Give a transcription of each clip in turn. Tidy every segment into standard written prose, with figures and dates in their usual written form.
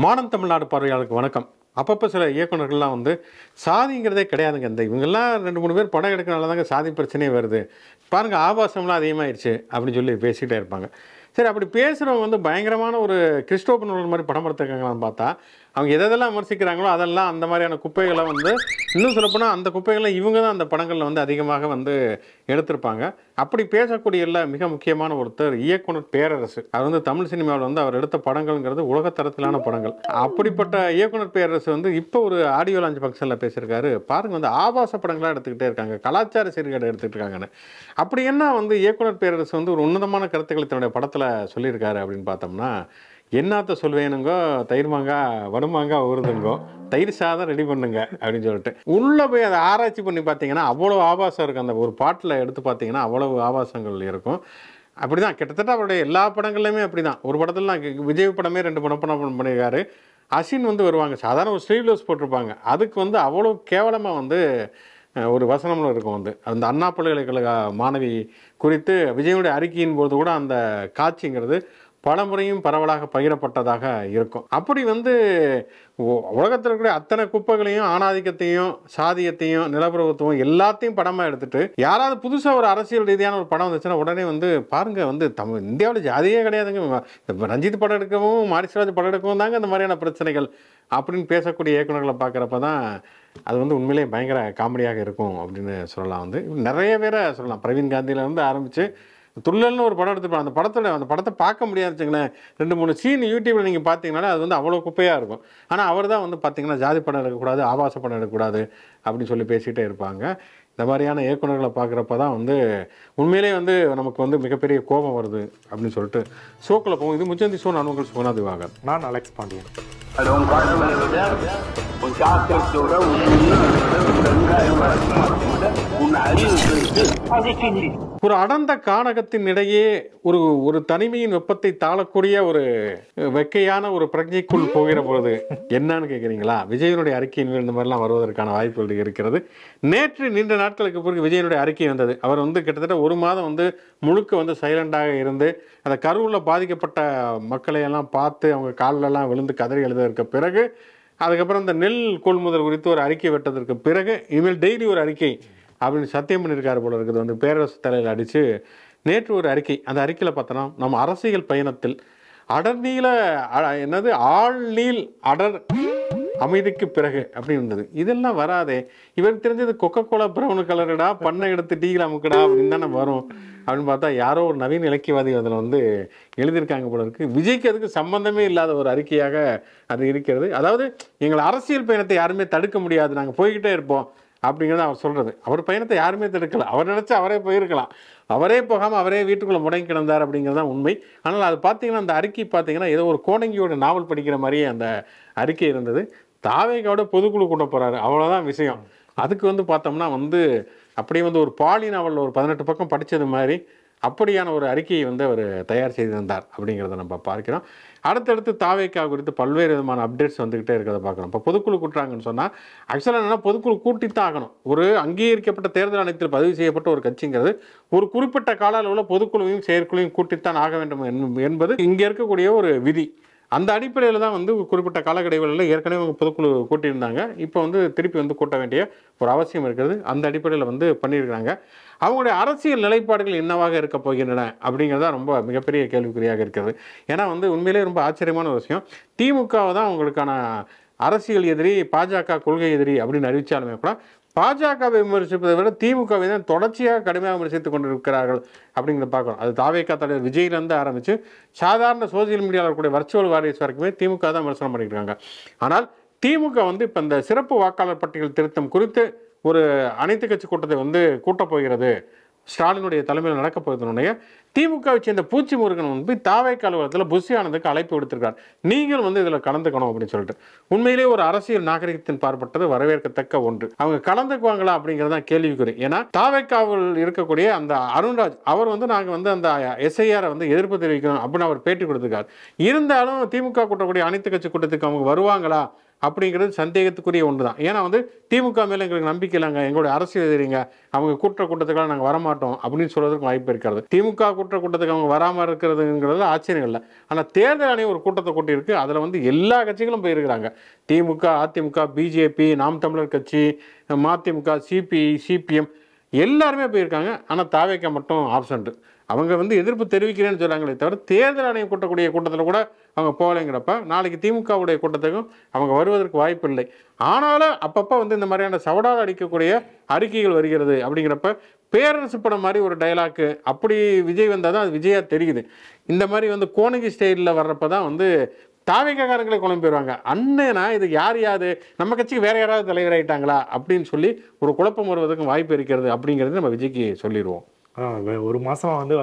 மானம் தமிழ்நாடு பார்வையாளருக்கு வணக்கம். அப்பப்போ சில இயக்குனர்கள்லாம் வந்து சாதிங்கிறதே கிடையாதுங்க. இந்த இவங்கெல்லாம் 2, 3 பேர் படம் எடுக்கிறனால தாங்க சாதி பிரச்சனையே வருது. பாருங்கள் ஆபாசம்லாம் அதிகமாகிடுச்சு அப்படின்னு சொல்லி பேசிகிட்டே இருப்பாங்க. சரி, அப்படி பேசுகிறவங்க வந்து பயங்கரமான ஒரு கிறிஸ்டோபன் நோலன் மாதிரி படம் எடுத்துருக்காங்களான்னு பார்த்தா, அவங்க எதெல்லாம் விமர்சிக்கிறாங்களோ அதெல்லாம் அந்த மாதிரியான குப்பைகளை வந்து இன்னும் சொல்லப்போனால் அந்த குப்பைகளை இவங்க தான் அந்த படங்களில் வந்து அதிகமாக வந்து எடுத்திருப்பாங்க. அப்படி பேசக்கூடிய மிக முக்கியமான ஒருத்தர் இயக்குனர் பேரரசு. அவர் வந்து தமிழ் சினிமாவில் வந்து அவர் எடுத்த படங்கள்ங்கிறது உலகத்தரத்திலான படங்கள். அப்படிப்பட்ட இயக்குனர் பேரரசு வந்து இப்போ ஒரு ஆடியோ லான்ச் ஃபங்க்ஷனில் பேசியிருக்காரு. பாருங்கள், வந்து ஆபாச படங்களாக எடுத்துக்கிட்டே இருக்காங்க, கலாச்சார சீர்கேடு எடுத்துக்கிட்டு இருக்காங்கன்னு. அப்படி என்ன வந்து இயக்குனர் பேரரசு வந்து ஒரு உன்னதமான கருத்துக்களை தன்னுடைய படத்தில் சொல்லியிருக்காரு அப்படின்னு பார்த்தோம்னா, என்னாத்த சொல்வேனுங்கோ, தயிர் மாங்காய் வடுமாங்காய் ஊறுதுங்கோ, தயிர் சாதம் ரெடி பண்ணுங்க அப்படின்னு சொல்லிட்டு உள்ளே போய் அதை ஆராய்ச்சி பண்ணி பார்த்தீங்கன்னா அவ்வளோ ஆபாசம் இருக்கும். அந்த ஒரு பாட்டில் எடுத்து பார்த்தீங்கன்னா அவ்வளவு ஆபாசங்கள் இருக்கும். அப்படி தான் கிட்டத்தட்ட அவருடைய எல்லா படங்கள்லையுமே அப்படி தான். ஒரு படத்தில் நான் விஜய் படமே 2 படம் பண்ணியிருக்காரு. அசின் வந்து வருவாங்க, சாதாரண ஒரு ஸ்லீவ்லெஸ் போட்டிருப்பாங்க. அதுக்கு வந்து அவ்வளோ கேவலமாக வந்து ஒரு வசனம்னு இருக்கும். வந்து அந்த அண்ணா பல்கலைக்கழக மாணவி குறித்து விஜயனுடைய அறிக்கையின் போது கூட அந்த காட்சிங்கிறது பலமுறையும் பரவலாக பகிரப்பட்டதாக இருக்கும். அப்படி வந்து உலகத்தில் இருக்கிற அத்தனை குப்பைகளையும், ஆணாதிக்கத்தையும், சாதியத்தையும், நிலப்பிரபுத்துவம் எல்லாத்தையும் படமாக எடுத்துட்டு யாராவது புதுசாக ஒரு அரசியல் ரீதியான ஒரு படம் வந்துச்சுன்னா உடனே வந்து பாருங்கள், வந்து இந்தியாவில் ஜாதியே கிடையாதுங்க, ரஞ்சித் படம் எடுக்கவும் மாரிஸ்வராஜ் படம் எடுக்கவும் தாங்க இந்த மாதிரியான பிரச்சனைகள் அப்படின்னு பேசக்கூடிய இயக்குநர்களை பார்க்குறப்ப தான் அது வந்து உண்மையிலேயே பயங்கர காமெடியாக இருக்கும் அப்படின்னு சொல்லலாம். வந்து நிறைய பேரை சொல்லலாம். பிரவீன் காந்தியிலேருந்து ஆரம்பித்து துள்ளல்னு ஒரு படம் எடுத்துருப்பாங்க. அந்த படத்தை பார்க்க முடியாது வச்சுங்களேன். 2, 3 சீன் யூடியூப்பில் நீங்கள் பார்த்தீங்கன்னாலே அது வந்து அவ்வளோ குப்பையாக இருக்கும். ஆனால் அவர் தான் வந்து பார்த்தீங்கன்னா ஜாதி படம் எடுக்கக்கூடாது, ஆபாச படம் எடுக்கக்கூடாது அப்படின்னு சொல்லி பேசிகிட்டே இருப்பாங்க. இந்த மாதிரியான இயக்குநர்களை பார்க்குறப்ப தான் வந்து உண்மையிலே வந்து நமக்கு வந்து மிகப்பெரிய கோபம் வருது அப்படின்னு சொல்லிட்டு ஷோக்கில் போகும். இது முச்சந்தி ஷோ. நான் உங்கள் சுகுணா திவாகர். நான் அலெக்ஸ் பாண்டியன். ஒரு அடர்ந்த கானகத்தின் இடையே ஒரு தனிமையின் வெப்பத்தை தாழக்கூடிய ஒரு வெக்கையான ஒரு பிரஜைக்குள் போகிற பொழுது என்னன்னு கேட்குறீங்களா? விஜயனுடைய அறிக்கையின் இந்த மாதிரிலாம் வருவதற்கான வாய்ப்புகள் இருக்கிறது. நேற்று நீண்ட நாட்களுக்கு பிறகு விஜயனுடைய அறிக்கை வந்தது. அவர் வந்து கிட்டத்தட்ட 1 மாதம் வந்து முழுக்க வந்து சைலண்டாக இருந்து அந்த கருவில் பாதிக்கப்பட்ட மக்களை எல்லாம் பார்த்து அவங்க காலிலெல்லாம் விழுந்து கதறி எழுததற்கு பிறகு, அதுக்கப்புறம் இந்த நெல் கொள்முதல் குறித்து ஒரு அறிக்கை விட்டதற்கு பிறகு இனிமேல் டெய்லி ஒரு அறிக்கை அப்படின்னு சத்தியம் பண்ணியிருக்காரு போல இருக்குது. வந்து பேரரசு தலையில் அடித்து நேற்று ஒரு அறிக்கை. அந்த அறிக்கையில் பார்த்தோன்னா, நம்ம அரசியல் பயணத்தில் அடர்நீள ஆழ்நீள் அடர் அமைதிக்கு பிறகு அப்படின்னு இருந்தது. இதெல்லாம் வராதே, இவருக்கு தெரிஞ்சது கொக்கோலா பிரவுன் கலருடா, பண்ணை எடுத்து டீயில் அமுக்கடா அப்படின்னு தானே வரும் அப்படின்னு பார்த்தா யாரோ ஒரு நவீன இலக்கியவாதி அதில் வந்து எழுதியிருக்காங்க போல இருக்குது. விஜய்க்கு அதுக்கு சம்பந்தமே இல்லாத ஒரு அறிக்கையாக அது இருக்கிறது. அதாவது எங்கள் அரசியல் பயணத்தை யாருமே தடுக்க முடியாது, நாங்கள் போய்கிட்டே இருப்போம் அப்படிங்கிறத அவர் சொல்கிறது. அவர் பயணத்தை யாருமே தடுக்கலை. அவர் நினச்சா அவரே போயிருக்கலாம். அவரே போகாமல் அவரே வீட்டுக்குள்ளே முடங்கி கிடந்தார் அப்படிங்கிறது தான் உண்மை. ஆனால் அது பார்த்தீங்கன்னா, அந்த அறிக்கை பார்த்தீங்கன்னா ஏதோ ஒரு கோணங்கியோட நாவல் படிக்கிற மாதிரியே அந்த அறிக்கை இருந்தது. தாவேக்காவோட பொதுக்குழு கூட்ட போகிறாரு, அவ்வளோதான் விஷயம். அதுக்கு வந்து பார்த்தோம்னா வந்து அப்படியே வந்து ஒரு பாலி நாவலில் ஒரு 18 பக்கம் படித்தது மாதிரி அப்படியான ஒரு அறிக்கையை வந்து அவர் தயார் செய்திருந்தார் அப்படிங்கிறத நம்ம பார்க்கிறோம். அடுத்தடுத்து தாவேக்கா குறித்து பல்வேறு விதமான அப்டேட்ஸ் வந்துக்கிட்டே இருக்கிறத பார்க்குறோம். இப்போ பொதுக்குழு கூட்டுறாங்கன்னு சொன்னால் ஆக்சுவலாக என்னென்னா பொதுக்குழு கூட்டித்தான் ஆகணும். ஒரு அங்கீகரிக்கப்பட்ட தேர்தல் ஆணையத்தில் பதிவு செய்யப்பட்ட ஒரு கட்சிங்கிறது ஒரு குறிப்பிட்ட கால அளவில் பொதுக்குழுவையும் செயற்குழுவையும் கூட்டித்தான் ஆக வேண்டும் என்பது இங்கே இருக்கக்கூடிய ஒரு விதி. அந்த அடிப்படையில் தான் வந்து குறிப்பிட்ட காலக்கெடுவில் ஏற்கனவே பொதுக்குழு கூட்டியிருந்தாங்க. இப்போ வந்து திருப்பி வந்து கூட்ட வேண்டிய ஒரு அவசியம் இருக்கிறது. அந்த அடிப்படையில் வந்து பண்ணியிருக்கிறாங்க. அவங்களுடைய அரசியல் நிலைப்பாடுகள் என்னவாக இருக்க போகின்றன அப்படிங்கிறதா ரொம்ப மிகப்பெரிய கேள்விக்குறியாக இருக்கிறது. ஏன்னா வந்து உண்மையிலே ரொம்ப ஆச்சரியமான ஒரு விஷயம். திமுகவை தான் அவங்களுக்கான அரசியல் எதிரி, பாஜக கொள்கை எதிரி அப்படின்னு அறிவித்தாலுமே கூட பாஜகவை விமர்சிப்பதை விட திமுகவை தான் தொடர்ச்சியாக கடுமையாக விமர்சித்துக் கொண்டிருக்கிறார்கள் அப்படிங்கிறத பார்க்கணும். அது தாவேக்கா தலைவர் விஜயிலேருந்து ஆரம்பித்து சாதாரண சோசியல் மீடியாவில் இருக்கக்கூடிய வர்ச்சுவல் வாரியர்ஸ் வரைக்குமே திமுக தான் விமர்சனம் பண்ணியிருக்காங்க. ஆனால் திமுக வந்து இப்போ இந்த சிறப்பு வாக்காளர் பட்டியல் திருத்தம் குறித்து ஒரு அனைத்து கட்சி கூட்டத்தை வந்து கூட்டப் போகிறது, ஸ்டாலினுடைய தலைமையில் நடக்கப் போகிறதுனுடைய திமுகவை சேர்ந்த பூச்சி முருகன் வந்து தாவேக்கா அலுவலகத்தில் புஷி ஆனந்துக்கு அழைப்பு விடுத்திருக்கார். நீங்கள் வந்து இதில் கலந்துக்கணும் அப்படின்னு சொல்லிட்டு. உண்மையிலேயே ஒரு அரசியல் நாகரிகத்தின் பார்ப்பட்டது வரவேற்கத்தக்க ஒன்று. அவங்க கலந்துக்குவாங்களா அப்படிங்கிறதான் கேள்விக்குறி. ஏன்னா தாவேக்காவில் இருக்கக்கூடிய அந்த அருண்ராஜ் அவர் வந்து நாங்கள் வந்து அந்த எஸ்ஐஆரை வந்து எதிர்ப்பு தெரிவிக்கணும் அப்படின்னு அவர் பேட்டி கொடுத்துருக்கார். இருந்தாலும் திமுக கூட்டக்கூடிய அனைத்து கட்சி கூட்டத்துக்கு அவங்க வருவாங்களா அப்படிங்கிறது சந்தேகத்துக்குரிய ஒன்று தான். ஏன்னா வந்து திமுக மேலே எங்களுக்கு நம்பிக்கை இல்லைங்க, எங்களுடைய அரசியல் எதிரிங்க, அவங்க கூட்டத்துக்கெல்லாம் நாங்கள் வரமாட்டோம் அப்படின்னு சொல்றதுக்கு வாய்ப்பு இருக்கிறது. திமுக கூட்டுற கூட்டத்துக்கு அவங்க வராமல் இருக்கிறதுங்கிறது ஆச்சரியம் இல்லை. ஆனால் தேர்தல் ஆணையம் ஒரு கூட்டத்தை கூட்டியிருக்கு. அதில் வந்து எல்லா கட்சிகளும் போயிருக்கிறாங்க. திமுக, அதிமுக, பிஜேபி, நாம் தமிழர் கட்சி, மதிமுக, சிபிஐ, சிபிஎம் எல்லாருமே போயிருக்காங்க. ஆனால் தாவேக்கா மட்டும் ஆப்சண்ட். அவங்க வந்து எதிர்ப்பு தெரிவிக்கிறேன்னு சொல்கிறாங்களே தவிர தேர்தல் ஆணையம் கூட்டக்கூடிய கூட்டத்தில் கூட அவங்க போகலைங்கிறப்ப நாளைக்கு திமுகவுடைய கூட்டத்துக்கும் அவங்க வருவதற்கு வாய்ப்பு இல்லை. ஆனாலும் அப்பப்போ வந்து இந்த மாதிரியான சவடால் அடிக்கக்கூடிய அறிக்கைகள் வருகிறது. அப்படிங்கிறப்ப பேரரசு படம் மாதிரி ஒரு டைலாக்கு அப்படி விஜய் வந்தால் தான் அது விஜயா தெரியுது. இந்த மாதிரி வந்து கோணகி ஸ்டைலில் வர்றப்ப தான் வந்து தாவேக்காரங்களே குழம்பு போயிடுவாங்க. அண்ணனா இது யார் நம்ம கட்சிக்கு வேற யாராவது தலைவராயிட்டாங்களா அப்படின்னு சொல்லி ஒரு குழப்பம் வருவதற்கும் வாய்ப்பு இருக்கிறது. அப்படிங்கிறது நம்ம விஜய்க்கு சொல்லிடுவோம். ஒரு மாதமாக வந்து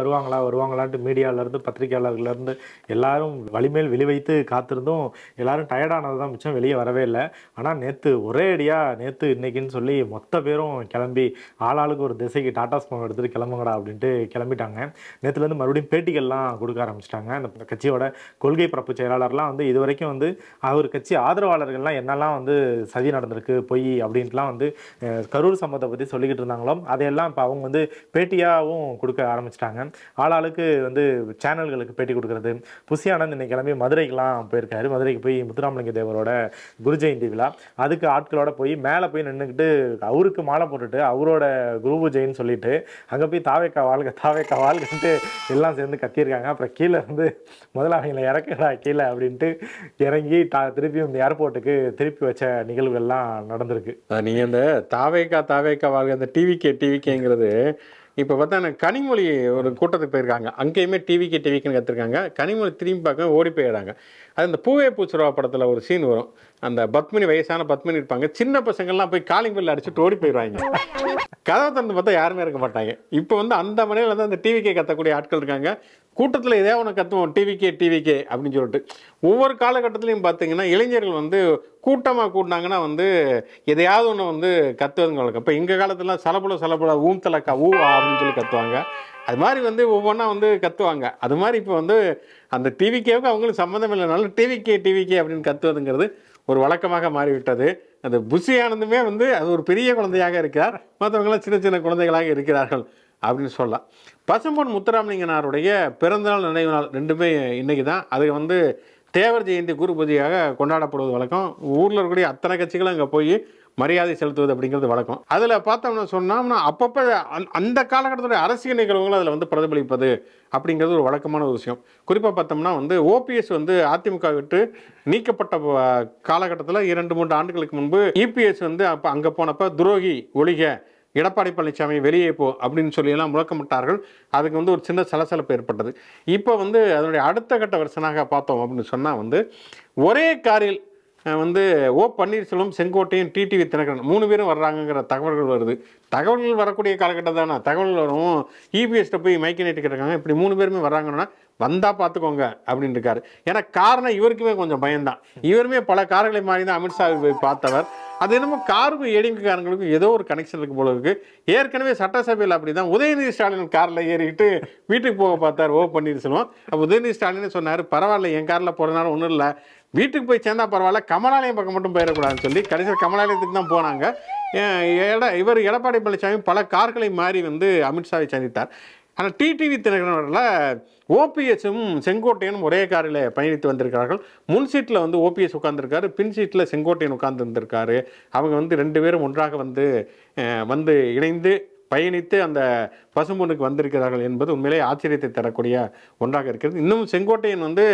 வருவாங்களான்ட்டு மீடியாவிலேருந்து பத்திரிகையாளர்கள்லேருந்து எல்லாரும் வலிமேல் வெளிவைத்து காத்திருந்தும் எல்லாரும் டயர்டானது தான் மிச்சம், வெளியே வரவே இல்லை. ஆனால் ஒரே அடியாக இன்னைக்குன்னு சொல்லி மொத்த பேரும் கிளம்பி ஆளாளுக்கு ஒரு திசைக்கு டாடா ஸ்மோக் எடுத்துகிட்டு கிளம்புங்கடா அப்படின்ட்டு கிளம்பிட்டாங்க. நேற்றுலேருந்து மறுபடியும் பேட்டிகள்லாம் கொடுக்க ஆரம்பிச்சிட்டாங்க. அந்த கட்சியோட கொள்கை பரப்பு செயலாளர்லாம் வந்து இது வரைக்கும் வந்து அவர் கட்சி ஆதரவாளர்கள்லாம் என்னெல்லாம் வந்து சதி நடந்திருக்கு பொய் அப்படின்ட்டுலாம் வந்து கரூர் சம்பவத்தை பற்றி சொல்லிக்கிட்டு இருந்தாங்களோ அதையெல்லாம் இப்போ அவங்க வந்து பேட்டியாக கொடுக்க ஆரம்பிச்சிட்டாங்க. ஆளாளுக்கு வந்து சேனல்களுக்கு பேட்டி கொடுக்கறது. புசி ஆனந்த் இன்னைக்கு கிளம்பி மதுரைக்கெல்லாம் போயிருக்காரு. மதுரைக்கு போய் முத்துராமலிங்க தேவரோட குரு ஜெயந்தி விழா, அதுக்கு ஆட்களோட போய் மேலே போய் நின்றுக்கிட்டு அவருக்கு மாலை போட்டுட்டு அவரோட குரு பூஜைன்னு சொல்லிட்டு அங்கே போய் தாவேக்கா வாழ்கிட்டு எல்லாம் சேர்ந்து கத்தியிருக்காங்க. அப்புறம் கீழே இருந்து முதல்ல அவங்கள இறக்குடா கீழே அப்படின்ட்டு இறங்கி திருப்பியும் இந்த ஏர்போர்ட்டுக்கு திருப்பி வச்ச நிகழ்வுகள்லாம் நடந்திருக்கு. நீங்கள் இந்த தாவேக்கா வாழ்க அந்த டிவிகேங்கிறது இப்போ பார்த்தா கனிமொழி ஒரு கூட்டத்துக்கு போயிருக்காங்க. அங்கேயுமே டிவிக்குன்னு கற்றுருக்காங்க. கனிமொழி திரும்பி பார்க்க ஓடி போயிடுறாங்க. அது இந்த பூவே பூச்சுருவா படத்தில் ஒரு சீன் வரும். அந்த பத்மினி, வயசான பத்மினி இருப்பாங்க. சின்ன பசங்கள்லாம் போய் காலிங் பெல் அடிச்சுட்டு ஓடி போயிடுவாங்க. கதவை திறந்து பார்த்தா யாருமே இருக்க மாட்டாங்க. இப்போ வந்து அந்த மனையில் வந்து அந்த டிவிக்கே கத்தக்கூடிய ஆட்கள் இருக்காங்க. கூட்டத்தில் இதே ஒன்று கத்துவோம் டிவிகே அப்படின்னு சொல்லிட்டு. ஒவ்வொரு காலகட்டத்திலையும் பார்த்தீங்கன்னா இளைஞர்கள் வந்து கூட்டமாக கூட்டினாங்கன்னா வந்து எதையாவது ஒன்று வந்து கத்துவதுங்க வழக்கம். இப்போ எங்கள் காலத்துலாம் சலப்புல ஊம்தலக்கா அப்படின்னு சொல்லி கத்துவாங்க. அது மாதிரி வந்து ஒவ்வொன்றா வந்து கத்துவாங்க. அது மாதிரி இப்போ வந்து அந்த டிவிகேவுக்கு அவங்களுக்கு சம்மந்தம் இல்லைனாலும் டிவிகே அப்படின்னு கத்துவதுங்கிறது ஒரு வழக்கமாக மாறிவிட்டது. அந்த புசி ஆனந்துமே வந்து அது ஒரு பெரிய குழந்தையாக இருக்கிறார், மற்றவங்களாம் சின்ன குழந்தைகளாக இருக்கிறார்கள் அப்படின்னு சொல்லலாம். பசும்பொன் முத்துராமலிங்கனாருடைய பிறந்தநாள் நினைவு நாள் ரெண்டுமே இன்னைக்கு தான். அது வந்து தேவர் ஜெயந்தி குரு பூஜையாக கொண்டாடப்படுவது வழக்கம். ஊரில் இருக்கக்கூடிய அத்தனை கட்சிகளும் அங்கே போய் மரியாதை செலுத்துவது அப்படிங்கிறது வழக்கம். அதில் பார்த்தோம்னா சொன்னோம்னா அப்பப்போ அந்த காலகட்டத்துடைய அரசியல் நிகழ்வுகள் அதில் வந்து பிரதிபலிப்பது அப்படிங்கிறது ஒரு வழக்கமான ஒரு விஷயம். குறிப்பாக பார்த்தோம்னா வந்து ஓபிஎஸ் வந்து அதிமுக விட்டு நீக்கப்பட்ட காலகட்டத்தில் 2-3 ஆண்டுகளுக்கு முன்பு இபிஎஸ் வந்து அப்போ அங்கே போனப்போ துரோகி ஒழிக, எடப்பாடி பழனிசாமி வெளியே போ அப்படின்னு சொல்லியெல்லாம் முழக்கமிட்டார்கள். அதுக்கு வந்து ஒரு சின்ன சலசலப்பு ஏற்பட்டது. இப்போ வந்து அதனுடைய அடுத்த கட்ட வருஷனாக பார்த்தோம் அப்படின்னு சொன்னால் வந்து ஒரே காரில் வந்து ஓ பன்னீர்செல்வம், செங்கோட்டையன், டிடிவி தினகரன் 3 பேரும் வர்றாங்கங்கிற தகவல்கள் வருது. தகவல்கள் வரக்கூடிய காலகட்டம் தானே, தகவல் வரும். இபிஎஸ்ட்டை போய் மைக்க நீட்டு கேட்டிருக்காங்க. இப்படி 3 பேருமே வர்றாங்கன்னா வந்தால் பார்த்துக்கோங்க அப்படின்னு இருக்காரு. ஏன்னா காரணம் இவருக்குமே கொஞ்சம் பயம்தான். இவருமே பல கார்களை மாறி தான் அமித்ஷாவை போய் பார்த்தவர். அது என்னமோ காருக்கு ஏடிஎம்காரங்களுக்கும் ஏதோ ஒரு கனெக்ஷன் இருக்கு போல இருக்கு. ஏற்கனவே சட்டசபையில் அப்படி தான் உதயநிதி ஸ்டாலின் காரில் ஏறிக்கிட்டு வீட்டுக்கு போக பார்த்தார் ஓ பன்னீர்செல்வம். அப்போ உதயநிதி ஸ்டாலின் சொன்னார், பரவாயில்ல என் காரில் போகிறனால ஒன்றும் இல்லை, வீட்டுக்கு போய் சேர்ந்தா பரவாயில்ல, கமலாலயம் பக்கம் மட்டும் போயிடக்கூடாதுன்னு சொல்லி கடைசியில் கமலாலயத்துக்கு தான் போனாங்க. இவர் எடப்பாடி பழனிசாமி பல கார்களை மாறி வந்து அமித்ஷாவை சந்தித்தார். ஆனால் டிடிவி தினகரனில் ஓபிஎஸும் செங்கோட்டையனும் ஒரே காரில் பயணித்து வந்திருக்கிறார்கள். முன் சீட்டில் வந்து ஓபிஎஸ் உட்கார்ந்துருக்காரு, பின் சீட்டில் செங்கோட்டையன் உட்கார்ந்து இருந்திருக்காரு. அவங்க வந்து 2 பேரும் ஒன்றாக வந்து இணைந்து பயணித்து அந்த பசும்பொன்னுக்கு வந்திருக்கிறார்கள் என்பது உண்மையிலே ஆச்சரியத்தை தரக்கூடிய ஒன்றாக இருக்கிறது. இன்னும் செங்கோட்டையன் வந்து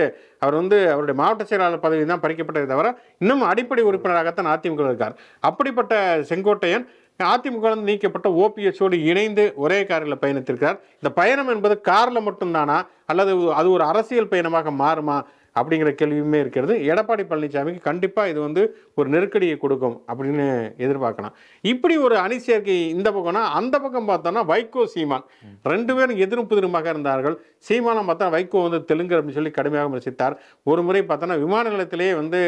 அவர் வந்து அவருடைய மாவட்ட செயலாளர் பதவி தான் பறிக்கப்பட்டதை தவிர இன்னும் அடிப்படை உறுப்பினராகத்தான் அதிமுக இருக்கார். அப்படிப்பட்ட செங்கோட்டையன் அதிமுக நீக்கப்பட்ட ஓபிஎஸோடு இணைந்து ஒரே காரில் பயணித்திருக்கிறார். இந்த பயணம் என்பது காரில் மட்டும்தானா அல்லது அது ஒரு அரசியல் பயணமாக மாறுமா அப்படிங்கிற கேள்வியுமே இருக்கிறது. எடப்பாடி பழனிசாமிக்கு கண்டிப்பாக இது வந்து ஒரு நெருக்கடியை கொடுக்கும் அப்படின்னு எதிர்பார்க்கலாம். இப்படி ஒரு அணி சேர்க்கை இந்த பக்கம்னா, அந்த பக்கம் பார்த்தோன்னா வைகோ சீமான் 2 பேரும் எதிரும் புதிருமாக இருந்தார்கள். சீமானம் பார்த்தா வைகோ வந்து தெலுங்கு அப்படின்னு சொல்லி கடுமையாக விமர்சித்தார். ஒரு முறை பார்த்தோன்னா விமான நிலையத்திலேயே வந்து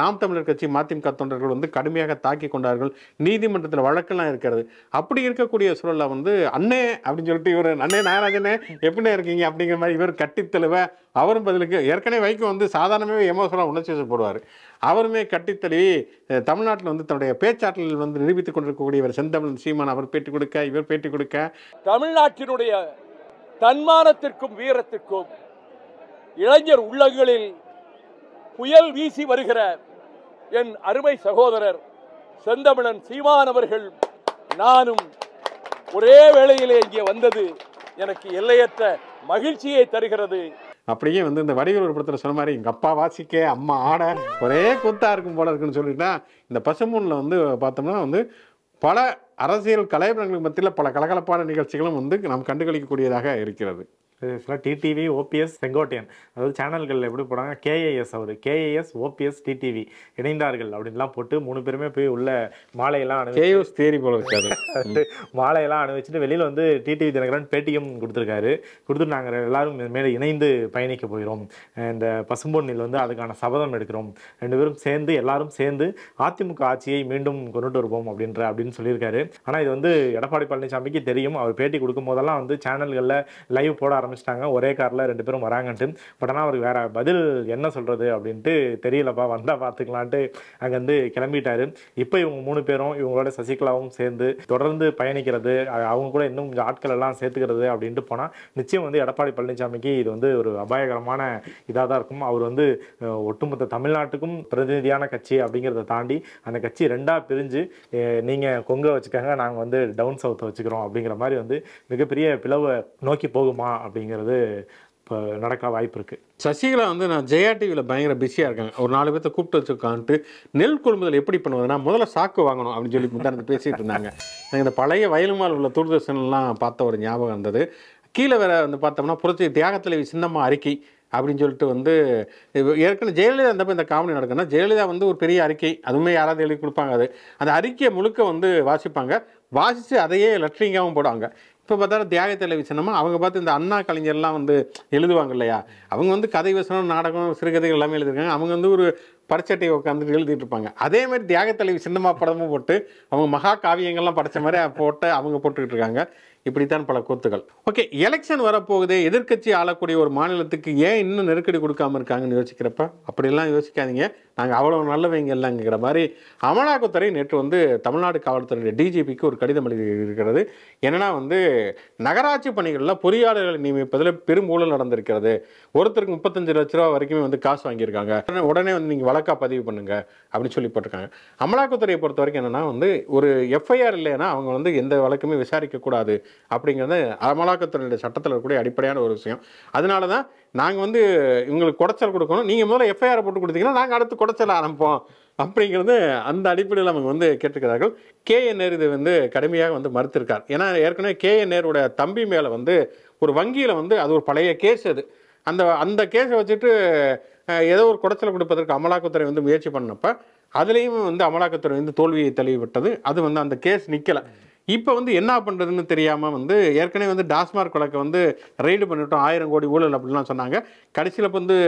நாம் தமிழர் கட்சி மதிமுக தொண்டர்கள் வந்து கடுமையாக தாக்கி கொண்டார்கள். நீதிமன்றத்தில் வழக்கெல்லாம் இருக்கிறது. அப்படி இருக்கக்கூடிய சூழலில் வந்து அண்ணே அப்படின்னு சொல்லிட்டு இவர் அண்ணே நாகராஜனே எப்படின்னே இருக்கீங்க அப்படிங்கிற மாதிரி இவர் கட்டித்தழுவ அவரும் பதிலுக்கு ஏற்கனவே வைகோ வந்து சாதாரணமாகவே எமோஷனலாக உணர்ச்சி போடுவார். அவருமே கட்டித்தழுவி தமிழ்நாட்டில் வந்து தன்னுடைய பேச்சாற்றலில் வந்து நிரூபித்துக் கொண்டிருக்கக்கூடியவர் செந்தமிழன் சீமான் அவர் பேட்டி கொடுக்க இவர் பேட்டி கொடுக்க தமிழ்நாட்டினுடைய தன்மானத்திற்கும் வீரத்திற்கும் இளைஞர் உள்ளங்களில் புயல் வீசி வருகிற என் அருமை சகோதரர் செந்தமிழன் சீமான் அவர்கள் நானும் ஒரே வேளையிலே இங்கே வந்தது எனக்கு எல்லையற்ற மகிழ்ச்சியை தருகிறது. அப்படியே வந்து இந்த வடிவேல் ஒரு படத்தில் சொன்ன மாதிரி எங்கள் அப்பா வாசிக்க அம்மா ஆட ஒரே கூத்தா இருக்கும் போல இருக்குன்னு சொல்லிட்டா, இந்த பசும்பொன்னில் வந்து பார்த்தோம்னா வந்து பல அரசியல் கலைஞர்களுக்கு மத்தியில் பல கலகலப்பான நிகழ்ச்சிகளும் வந்து நாம் கண்டுகளிக்கக்கூடியதாக இருக்கிறது. டிடிவி, ஓபிஎஸ், செங்கோட்டையன், அதாவது சேனல்கள் எப்படி போடாங்க, கேஏஎஸ் அவர் கேஏஎஸ், ஓபிஎஸ், டிடிவி இணைந்தார்கள் அப்படின்லாம் போட்டு 3 பேருமே போய் உள்ள மாலையெல்லாம் தேரி போல இருக்காது மாலையெல்லாம் அணிவிச்சுட்டு வெளியில் வந்து டிடிவி தினகரன் பேட்டியும் கொடுத்துருக்காரு. கொடுத்துட்டு நாங்கள் எல்லாரும் மேலே இணைந்து பயணிக்க போகிறோம், இந்த பசும்பொன்னில் வந்து அதுக்கான சபதம் எடுக்கிறோம், 2 பேரும் சேர்ந்து எல்லாரும் சேர்ந்து அதிமுக ஆட்சியை மீண்டும் கொண்டுட்டு வருவோம் அப்படின்னு சொல்லியிருக்காரு. ஆனால் இது வந்து எடப்பாடி பழனிசாமிக்கு தெரியும். அவர் பேட்டி கொடுக்கும் போதெல்லாம் வந்து சேனல்களில் லைவ் போட ஆரம்பிச்சிட்டாங்க, ஒரே காரில் 2 பேரும் வராங்கன்ட்டு. பட் ஆனால் அவருக்கு வேற பதில் என்ன சொல்றது அப்படின்ட்டு தெரியலப்பா, வந்தா பார்த்துக்கலான்ட்டு அங்கேருந்து கிளம்பிட்டாரு. இப்போ இவங்க 3 பேரும் இவங்களோட சசிகலாவும் சேர்ந்து தொடர்ந்து பயணிக்கிறது, அவங்க கூட இன்னும் கொஞ்சம் ஆட்கள் எல்லாம் சேர்த்துக்கிறது அப்படின்ட்டு போனால் நிச்சயம் வந்து எடப்பாடி பழனிசாமிக்கு இது வந்து ஒரு அபாயகரமான இதாக தான் இருக்கும். அவர் வந்து ஒட்டுமொத்த தமிழ்நாட்டுக்கும் பிரதிநிதியான கட்சி அப்படிங்கிறத தாண்டி அந்த கட்சி 2ஆ பிரிஞ்சு நீங்கள் கொங்க வச்சுக்கோங்க, நாங்கள் வந்து டவுன் சவுத்தை வச்சுக்கிறோம் அப்படிங்கிற மாதிரி வந்து மிகப்பெரிய பிளவை நோக்கி போகுமா அப்படிங்கிறது இப்போ நடக்க வாய்ப்பு இருக்குது. சசிகலா வந்து நான் ஜெயா டிவியில் பயங்கர பிஸியாக இருக்காங்க. ஒரு 4 பேர்த்த கூப்பிட்டு வச்சுக்கான்ட்டு நெல் கொள்முதல் எப்படி பண்ணுவதுன்னா முதல்ல சாக்கு வாங்கணும் அப்படின்னு சொல்லி முந்தானத்தை பேசிகிட்டு இருந்தாங்க. இந்த பழைய வயலுமால் உள்ள தூர்தர்ஷன்லாம் பார்த்த ஒரு ஞாபகம் இருந்தது. கீழே வேற வந்து பார்த்தோம்னா புரட்சி தியாகத்தலைவி சின்னம்மா அறிக்கை அப்படின்னு சொல்லிட்டு வந்து ஏற்கனவே ஜெயலலிதா இருந்தப்போ இந்த காமெடி நடக்குன்னா, ஜெயலலிதா வந்து ஒரு பெரிய அறிக்கை அதுவுமே யாராவது எழுதி கொடுப்பாங்க, அது அந்த அறிக்கையை முழுக்க வந்து வாசிப்பாங்க, வாசித்து அதையே லட்ரிங்காகவும் போடுவாங்க. இப்போ பார்த்தாலும் தியாகத்தலைவி சின்னம்மா அவங்க பார்த்து இந்த அண்ணா கலைஞர்லாம் வந்து எழுதுவாங்க இல்லையா, அவங்க வந்து கதை வசனம் நாடகம் சிறுகதைகள் எல்லாமே எழுதிருக்காங்க. அவங்க வந்து ஒரு பரிச்சட்டையை உட்காந்துட்டு எழுதிட்டு இருப்பாங்க. அதே மாதிரி தியாகத்தலைவி சின்னம்மா படமும் போட்டு அவங்க மகா காவியங்கள்லாம் படைச்ச மாதிரி போட்டு அவங்க போட்டுக்கிட்டு இருக்காங்க. இப்படித்தான் பல கூத்துகள். ஓகே, எலெக்ஷன் வரப்போகுது, எதிர்க்கட்சி ஆளக்கூடிய ஒரு மாநிலத்துக்கு ஏன் இன்னும் நெருக்கடி கொடுக்காம இருக்காங்கன்னு யோசிக்கிறப்ப அப்படிலாம் யோசிக்காதீங்க, நாங்கள் அவ்வளோ நல்லவங்க இல்லைங்கிற மாதிரி அமலாக்கத்துறை நேற்று வந்து தமிழ்நாடு காவல்துறை டிஜிபிக்கு ஒரு கடிதம் எழுதி இருக்கிறது. என்னன்னா வந்து நகராட்சி பணிகளில் பொறியாளர்களை நியமிப்பதில் பெரும் ஊழல் நடந்திருக்கிறது, ஒருத்தருக்கு 35 லட்ச ரூபா வரைக்குமே வந்து காசு வாங்கியிருக்காங்க, உடனே வந்து நீங்கள் வழக்காக பதிவு பண்ணுங்க அப்படின்னு சொல்லி போட்டிருக்காங்க. அமலாக்கத்துறையை பொறுத்த வரைக்கும் என்னன்னா வந்து ஒரு எஃப்ஐஆர் இல்லைன்னா அவங்க வந்து எந்த வழக்குமே விசாரிக்கக்கூடாது அப்படிங்கிறது அமலாக்கத்துறையுடைய சட்டத்தில் இருக்கக்கூடிய அடிப்படையான ஒரு விஷயம். அதனால தான் நாங்கள் வந்து இவங்களுக்கு குடைச்சல் கொடுக்கணும், நீங்கள் முதல்ல எஃப்ஐஆர் போட்டு கொடுத்தீங்கன்னா நாங்கள் அடுத்து குடைச்சல் ஆரம்பிப்போம் அப்படிங்கிறது அந்த அடிப்படையில் அவங்க வந்து கேட்டிருக்கிறார்கள். KN நேரு இது வந்து கடுமையாக வந்து மறுத்திருக்கார். ஏன்னா ஏற்கனவே KN நேருடைய தம்பி மேலே வந்து ஒரு வங்கியில் வந்து அது ஒரு பழைய கேஸ், அது அந்த கேஸை வச்சுட்டு ஏதோ ஒரு குடைச்சலை கொடுப்பதற்கு அமலாக்கத்துறை வந்து முயற்சி பண்ணப்போ அதுலேயும் வந்து அமலாக்கத்துறை வந்து தோல்வியை தழுவிவிட்டது. அது வந்து அந்த கேஸ் நிற்கலை. இப்போ வந்து என்ன பண்ணுறதுன்னு தெரியாமல் வந்து ஏற்கனவே வந்து டாஸ்மார்க் வழக்கை வந்து ரைடு பண்ணிட்டோம், 1000 கோடி ஊழல் அப்படின்லாம் சொன்னாங்க. கடைசியில் இப்போ வந்து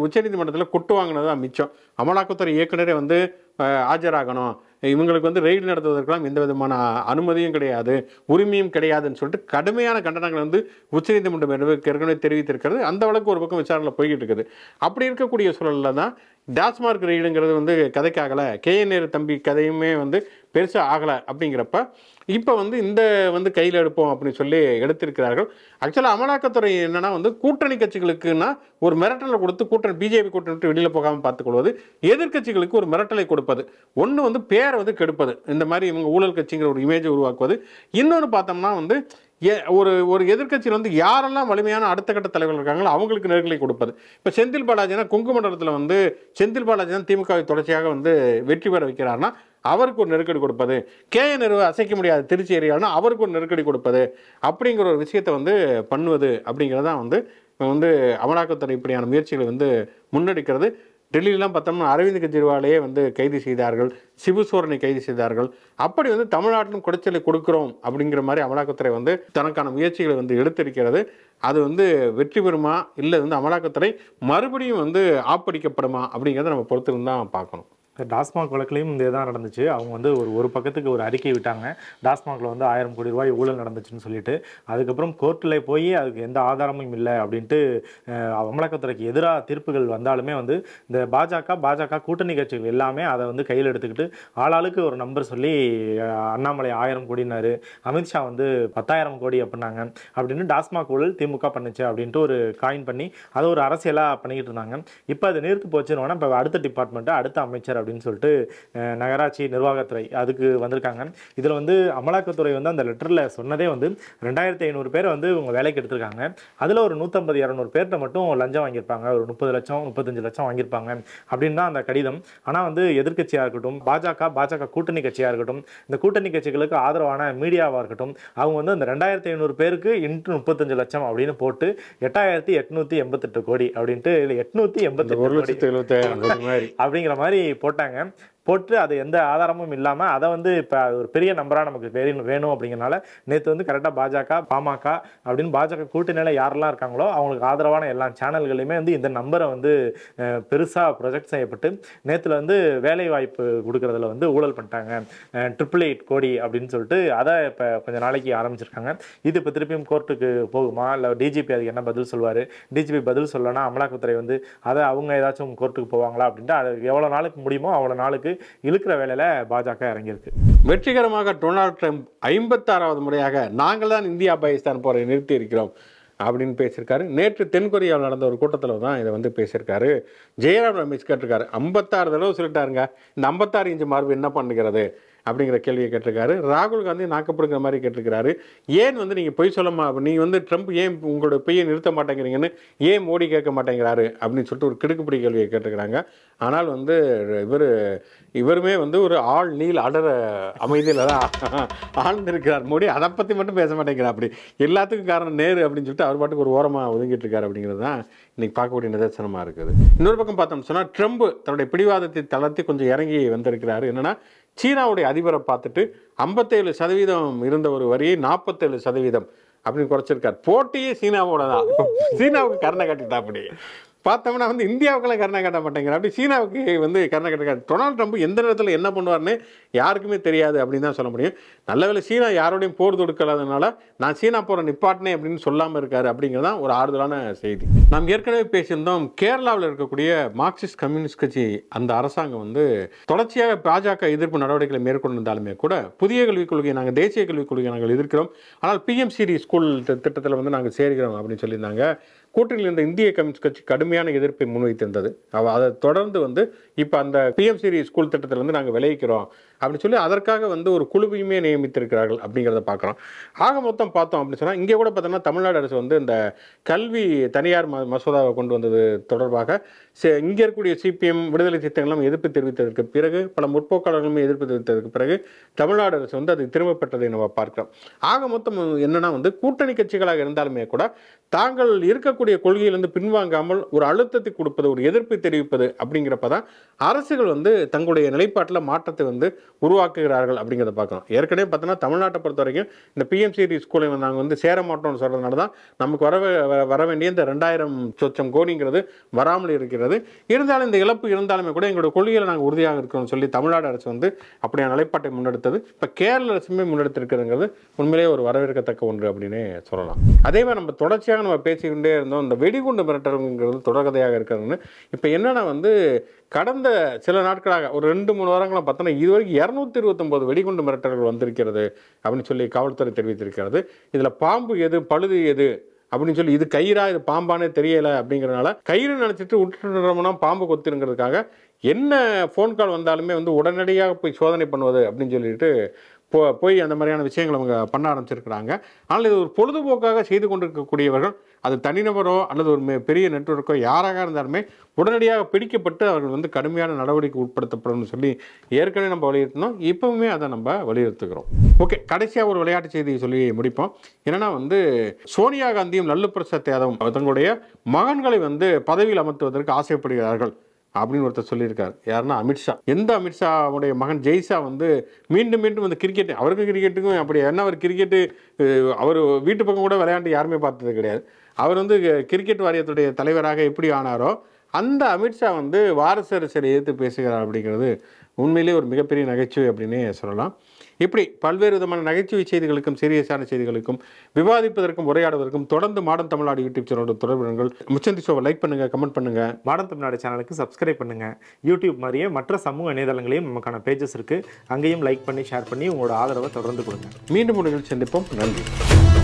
உச்சநீதிமன்றத்தில் கொட்டு வாங்கினது தான் மிச்சம். அமலாக்கத்துறை இயக்குனரே வந்து ஆஜராகணும், இவங்களுக்கு வந்து ரெய்டு நடத்துவதற்கெல்லாம் எந்த விதமான அனுமதியும் கிடையாது, உரிமையும் கிடையாதுன்னு சொல்லிட்டு கடுமையான கண்டனங்கள் வந்து உச்சநீதிமன்றம் ஏற்கனவே தெரிவித்திருக்கிறது. அந்த வழக்கு ஒரு பக்கம் விசாரணையில் போய்கிட்டு இருக்குது. அப்படி இருக்கக்கூடிய சூழலில் தான் டாஸ்மார்க் ரெய்டுங்கிறது வந்து கதைக்காகலை, KN நேரு தம்பி கதையுமே வந்து பெருசாக ஆகலை. அப்படிங்கிறப்ப இப்போ வந்து இந்த வந்து கையில் எடுப்போம் அப்படின்னு சொல்லி எடுத்திருக்கிறார்கள். ஆக்சுவலாக அமலாக்கத்துறை என்னன்னா வந்து கூட்டணி கட்சிகளுக்குன்னா ஒரு மிரட்டலை கொடுத்து கூட்டணி பிஜேபி கூட்டணி விட்டு வெளியில் போகாமல் பார்த்துக்கொள்வது, எதிர்கட்சிகளுக்கு ஒரு மிரட்டலை கொடுப்பது, ஒன்று வந்து பேரை வந்து கெடுப்பது, இந்த மாதிரி இவங்க ஊழல் கட்சிங்கிற ஒரு இமேஜை உருவாக்குவது. இன்னொன்று பார்த்தோம்னா வந்து ஒரு எதிர்கட்சியில் வந்து யாரெல்லாம் வலிமையான அடுத்த கட்ட தலைவர்கள் இருக்காங்களோ அவங்களுக்கு நெருக்கலை கொடுப்பது. இப்போ செந்தில் பாலாஜினா கொங்கு மண்டலத்தில் வந்து செந்தில் பாலாஜி தான் திமுகவை தொடர்ச்சியாக வந்து வெற்றி பெற வைக்கிறார்னா அவருக்கு ஒரு நெருக்கடி கொடுப்பது, KN நேரு அசைக்க முடியாது திருச்சி ஏரியானா அவருக்கு ஒரு நெருக்கடி கொடுப்பது, அப்படிங்கிற ஒரு விஷயத்தை வந்து பண்ணுவது அப்படிங்கிறதான் வந்து அமலாக்கத்துறை இப்படியான முயற்சிகளை வந்து முன்னெடுக்கிறது. டெல்லியிலாம் பார்த்தோம்னா அரவிந்த் கெஜ்ரிவாலையே வந்து கைது செய்தார்கள், சிபு சோரனை கைது செய்தார்கள். அப்படி வந்து தமிழ்நாட்டிலும் குடைச்சலை கொடுக்குறோம் அப்படிங்கிற மாதிரி அமலாக்கத்துறை வந்து தனக்கான முயற்சிகளை வந்து எடுத்திருக்கிறது. அது வந்து வெற்றி பெறுமா இல்லை வந்து அமலாக்கத்துறை மறுபடியும் வந்து ஆப்படிக்கப்படுமா அப்படிங்கிறத நம்ம பொறுத்திருந்து தான் பார்க்கணும். டாஸ்மாக் வழக்குலையும் இதே தான் நடந்துச்சு. அவங்க வந்து ஒரு பக்கத்துக்கு ஒரு அறிக்கை விட்டாங்க. டாஸ்மாகில் வந்து 1000 கோடி ரூபாய் ஊழல் நடந்துச்சுன்னு சொல்லிட்டு. அதுக்கப்புறம் கோர்ட்டில் போய் அதுக்கு எந்த ஆதாரமும் இல்லை அப்படின்ட்டு அமலாக்கத்துறைக்கு எதிராக தீர்ப்புகள் வந்தாலுமே வந்து இந்த பாஜக கூட்டணி கட்சிகள் எல்லாமே அதை வந்து கையில் எடுத்துக்கிட்டு ஆளாளுக்கு ஒரு நம்பர் சொல்லி அண்ணாமலை 1000 கோடினாரு, அமித்ஷா வந்து 10,000 கோடி அப்படின்னாங்க. அப்படின்னு டாஸ்மாக் ஊழல் திமுக பண்ணுச்சு அப்படின்ட்டு ஒரு காயின் பண்ணி அதை ஒரு அரசியலாக பண்ணிக்கிட்டு இருந்தாங்க. இப்போ அது நிறுத்து போச்சுன்னு இப்போ அடுத்த டிபார்ட்மெண்ட்டு அடுத்த அமைச்சர் அப்படின்னு சொல்லிட்டு நகராட்சி நிர்வாகத்துறை அதுக்கு வந்திருக்காங்க. இதில் வந்து அமலாக்கத்துறை வந்து அந்த லெட்டரில் சொன்னதே வந்து 2500 பேர் வந்து இவங்க வேலைக்கு எடுத்திருக்காங்க. அதில் ஒரு 150-200 பேர்கிட்ட மட்டும் லஞ்சம் வாங்கியிருப்பாங்க, ஒரு 30 லட்சம் 35 லட்சம் வாங்கியிருப்பாங்க அப்படின்னு தான் அந்த கடிதம். ஆனால் வந்து எதிர்க்கட்சியாக இருக்கட்டும், பாஜக கூட்டணி கட்சியாக இருக்கட்டும், இந்த கூட்டணி கட்சிகளுக்கு ஆதரவான மீடியாவாக இருக்கட்டும், அவங்க வந்து அந்த 2500 பேருக்கு இன்ட்டு 35 லட்சம் அப்படின்னு போட்டு 8888 கோடி அப்படின்ட்டு இல்லை 888 கோடி அப்படிங்கிற மாதிரி போட்டு அது எந்த ஆதாரமும் இல்லாமல் அதை வந்து இப்போ அது ஒரு பெரிய நம்பராக நமக்கு வேணும் அப்படிங்கிறனால நேற்று வந்து கரெக்டாக பாஜக பாமக அப்படின்னு பாஜக கூட்டணியில் யாரெல்லாம் இருக்காங்களோ அவங்களுக்கு ஆதரவான எல்லா சேனல்களையுமே வந்து இந்த நம்பரை வந்து பெருசாக ப்ரொஜெக்ட் செய்யப்பட்டு நேற்றுல வந்து வேலை வாய்ப்பு கொடுக்கறதுல வந்து ஊழல் பண்ணிட்டாங்க 888 கோடி அப்படின்னு சொல்லிட்டு அதை இப்போ கொஞ்சம் நாளைக்கு ஆரம்பிச்சிருக்காங்க. இது இப்போ திருப்பியும் கோர்ட்டுக்கு போகுமா இல்லை டிஜிபி அதுக்கு என்ன பதில் சொல்வார்? டிஜிபி பதில் சொல்லனா அமலாக்கத்துறை வந்து அதை அவங்க ஏதாச்சும் கோர்ட்டுக்கு போவாங்களா அப்படின்ட்டு அது எவ்வளோ நாளுக்கு முடியுமோ அவ்வளோ நாளுக்கு இழுக்கிற வேலையில பாஜக இறங்கியிருக்கு. வெற்றிகரமாக டொனால்ட் ட்ரம்ப் 56வது முறையாக நாங்கள் தான் இந்தியா பாகிஸ்தான் போரை நிறுத்தி இருக்கிறோம் அப்படின்னு பேசியிருக்காரு. நேற்று தென்கொரியாவில் நடந்த ஒரு கூட்டத்தில் தான் இதை வந்து பேசியிருக்காரு. ஜெயராம் ரமேஷ் கேட்டிருக்காரு, 56 தடவை சொல்லிட்டாருங்க, இந்த 56 இன்ச்சு மார்பு என்ன பண்ணுகிறது அப்படிங்கிற கேள்வியை கேட்டிருக்காரு. ராகுல் காந்தி நாக்கப்படுங்கிற மாதிரி கேட்டிருக்கிறாரு. ஏன் வந்து நீங்கள் பொய் சொல்ல நீங்கள் வந்து ட்ரம்ப் ஏன் உங்களோட பொய்யை நிறுத்த மாட்டேங்கிறீங்கன்னு ஏன் மோடி கேட்க மாட்டேங்கிறாரு அப்படின்னு சொல்லிட்டு ஒரு கிடுக்குப்பிடி கேள்வியை கேட்டிருக்கிறாங்க. ஆனால் வந்து இவருமே வந்து ஒரு ஆள் நீள் அடர அமைதியில் தான் ஆழ்ந்திருக்கிறார். மோடி அதை பற்றி மட்டும் பேச மாட்டேங்கிறார். அப்படி எல்லாத்துக்கும் காரணம் நேரு அப்படின்னு சொல்லிட்டு அவர் பாட்டுக்கு ஒரு ஓரமாக ஒதுங்கிட்டு இருக்காரு அப்படிங்கிறது தான் இன்னைக்கு பார்க்கக்கூடிய நிதர்சனமாக இருக்குது. இன்னொரு பக்கம் பார்த்தோம்னு சொன்னால் ட்ரம்ப் தன்னுடைய பிடிவாதத்தை தளர்த்தி கொஞ்சம் இறங்கி வந்திருக்கிறாரு. என்னன்னா சீனாவுடைய அதிபரை பார்த்துட்டு 57% இருந்த ஒரு வரியை 47% அப்படின்னு குறைச்சிருக்கார். போட்டியே சீனாவோட தான். சீனாவுக்கு கருணை காட்டிட்டா அப்படி பார்த்தோம்னா வந்து இந்தியாவுக்கெல்லாம் கருணை காட்ட மாட்டேங்கிற அப்படி சீனாவுக்கு வந்து கருணை காட்ட. டொனால்ட் ட்ரம்ப் எந்த நேரத்தில் என்ன பண்ணுவார்னு யாருக்குமே தெரியாது அப்படின்னு தான் சொல்ல முடியும். நல்லவேளை சீனா யாரோடையும் போர் தொடுக்காதனால நான் சீனா போகிற நிப்பாட்டினேன் அப்படின்னு சொல்லாமல் இருக்காரு அப்படிங்கிறதான் ஒரு ஆறுதலான செய்தி. நாம் ஏற்கனவே பேசியிருந்தோம், கேரளாவில் இருக்கக்கூடிய மார்க்சிஸ்ட் கம்யூனிஸ்ட் கட்சி அந்த அரசாங்கம் வந்து தொடர்ச்சியாக பாஜக எதிர்ப்பு நடவடிக்கைகளை மேற்கொண்டிருந்தாலுமே கூட புதிய கல்விக் கொள்கையை நாங்கள் தேசிய கல்விக் கொள்கையை நாங்கள் எதிர்க்கிறோம், ஆனால் பிஎம்சிடி ஸ்கூல் திட்டத்தில் வந்து நாங்கள் சேர்க்கிறோம் அப்படின்னு சொல்லியிருந்தாங்க. கூட்டணியில் இருந்த இந்திய கம்யூனிஸ்ட் கட்சி கடுமையான எதிர்ப்பை முன்வைத்திருந்தது. அதை தொடர்ந்து வந்து இப்போ அந்த பிஎம்சிடி ஸ்கூல் திட்டத்தில் வந்து நாங்கள் விளைவிக்கிறோம் அப்படின்னு சொல்லி அதற்காக வந்து ஒரு குழுவையுமே நியமித்திருக்கிறார்கள் அப்படிங்கிறத பார்க்குறோம். ஆக மொத்தம் பார்த்தோம் அப்படின்னு சொன்னால் இங்கே கூட பார்த்தோம்னா தமிழ்நாடு அரசு வந்து இந்த கல்வி தனியார் மசோதாவை கொண்டு வந்தது தொடர்பாக இங்கே இருக்கக்கூடிய சிபிஎம் விடுதலை சித்தங்களும் எதிர்ப்பு தெரிவித்ததற்கு பிறகு பல முற்போக்காளர்களுமே எதிர்ப்பு தெரிவித்ததற்கு பிறகு தமிழ்நாடு அரசு வந்து அதை திரும்ப பெற்றதை நம்ம பார்க்கிறோம். ஆக மொத்தம் என்னன்னா வந்து கூட்டணி கட்சிகளாக இருந்தாலுமே கூட தாங்கள் இருக்கக்கூடிய கொள்கையிலிருந்து பின்வாங்காமல் ஒரு அழுத்தத்தை கொடுப்பது, ஒரு எதிர்ப்பை தெரிவிப்பது அப்படிங்கிறப்பதான் அரசுகள் வந்து தங்களுடைய நிலைப்பாட்டில் மாற்றத்தை வந்து உருவாக்குகிறார்கள் அப்படிங்கிறத பார்க்கலாம். ஏற்கனவே பார்த்தோன்னா தமிழ்நாட்டை பொறுத்த வரைக்கும் இந்த பிஎம்சிடி ஸ்கூலை நாங்கள் வந்து சேர மாட்டோம்னு சொல்றதுனால தான் நமக்கு வர வேண்டிய இந்த 2000 கோடிங்கிறது வராமல் இருக்கிறது. இருந்தாலும் இந்த இழப்பு இருந்தாலுமே கூட எங்களுடைய கொள்கையில் நாங்கள் உறுதியாக இருக்கிறோம்னு சொல்லி தமிழ்நாடு அரசு வந்து அப்படியான நிலைப்பாட்டை முன்னெடுத்தது. இப்போ கேரள அரசுமே முன்னெடுத்திருக்கிறதுங்கிறது உண்மையிலேயே ஒரு வரவேற்கத்தக்க ஒன்று அப்படின்னே சொல்லலாம். அதே மாதிரி நம்ம தொடர்ச்சியாக நம்ம பேசிக்கிட்டே இருந்தோம், இந்த வெடிகுண்டு மிரட்டல்ங்கிறது தொடர்கதையாக இருக்கிறதுன்னு. இப்போ என்னன்னா வந்து கடந்த சில நாட்களாக ஒரு 2-3 வாரங்களாக பார்த்தோன்னா இதுவரைக்கும் 229 வெடிகுண்டு மிரட்டல்கள் வந்திருக்கிறது அப்படின்னு சொல்லி காவல்துறை தெரிவித்திருக்கிறது. இதில் பாம்பு எது பழுது எது அப்படின்னு சொல்லி இது கயிறா இது பாம்பானே தெரியலை அப்படிங்கிறதுனால கயிறு நினச்சிட்டு விட்டுட்டோம்னா பாம்பு கொத்திருங்கிறதுக்காக என்ன ஃபோன் கால் வந்தாலுமே வந்து உடனடியாக போய் சோதனை பண்ணுவது அப்படின்னு சொல்லிட்டு போய் அந்த மாதிரியான விஷயங்களை அவங்க பண்ண ஆரம்பிச்சிருக்கிறாங்க. ஆனால் இது ஒரு பொழுதுபோக்காக செய்து கொண்டிருக்கக்கூடியவர்கள், அது தனிநபரோ அல்லது ஒரு பெரிய நெட்வொர்க்கோ யாராக இருந்தாலுமே உடனடியாக பிடிக்கப்பட்டு அவர்கள் வந்து கடுமையான நடவடிக்கை உட்படுத்தப்படும் சொல்லி ஏற்கனவே நம்ம வலியுறுத்தினோம். இப்பவுமே அதை நம்ம வலியுறுத்துகிறோம். ஓகே, கடைசியாக ஒரு விளையாட்டு செய்தியை சொல்லி முடிப்போம். என்னன்னா வந்து சோனியா காந்தியும் லல்லு பிரசாத் யாதவும் தங்களுடைய மகன்களை வந்து பதவியில் அமர்த்துவதற்கு ஆசைப்படுகிறார்கள் அப்படின்னு ஒருத்தர் சொல்லியிருக்காரு. யாருன்னா அமித்ஷா. எந்த அமித்ஷாவுடைய மகன் ஜெய்ஷா வந்து மீண்டும் மீண்டும் வந்து கிரிக்கெட், அவருக்கு கிரிக்கெட்டுக்கும் அப்படி என்ன, அவர் கிரிக்கெட்டு அவர் வீட்டு பக்கம் கூட விளையாண்டு யாருமே பார்த்தது கிடையாது. அவர் வந்து கிரிக்கெட் வாரியத்துடைய தலைவராக எப்படி ஆனாரோ அந்த அமித்ஷா வந்து வாரிசு அரசியலை எதிர்த்து பேசுகிறார் அப்படிங்கிறது உண்மையிலேயே ஒரு மிகப்பெரிய நகைச்சுவை அப்படின்னே சொல்லலாம். இப்படி பல்வேறு விதமான நகைச்சுவை செய்திகளுக்கும் சீரியஸான செய்திகளுக்கும் விவாதிப்பதற்கும் உரையாடுவதற்கும் தொடர்ந்து மாடர்ன் தமிழ்நாடு யூடியூப் சேனலோட தொடர்புகள். முச்சந்தி ஷோவை லைக் பண்ணுங்க, கமெண்ட் பண்ணுங்க. மாடர்ன் தமிழ்நாடு சேனலுக்கு சப்ஸ்கிரைப் பண்ணுங்க. யூடியூப் மாதிரியே மற்ற சமூக இணையதளங்களையும் நமக்கான பேஜஸ் இருக்கு, அங்கேயும் லைக் பண்ணி ஷேர் பண்ணி உங்களோட ஆதரவை தொடர்ந்து கொடுங்க. மீண்டும் ஒரு நிகழ்ச்சி சந்திப்போம். நன்றி.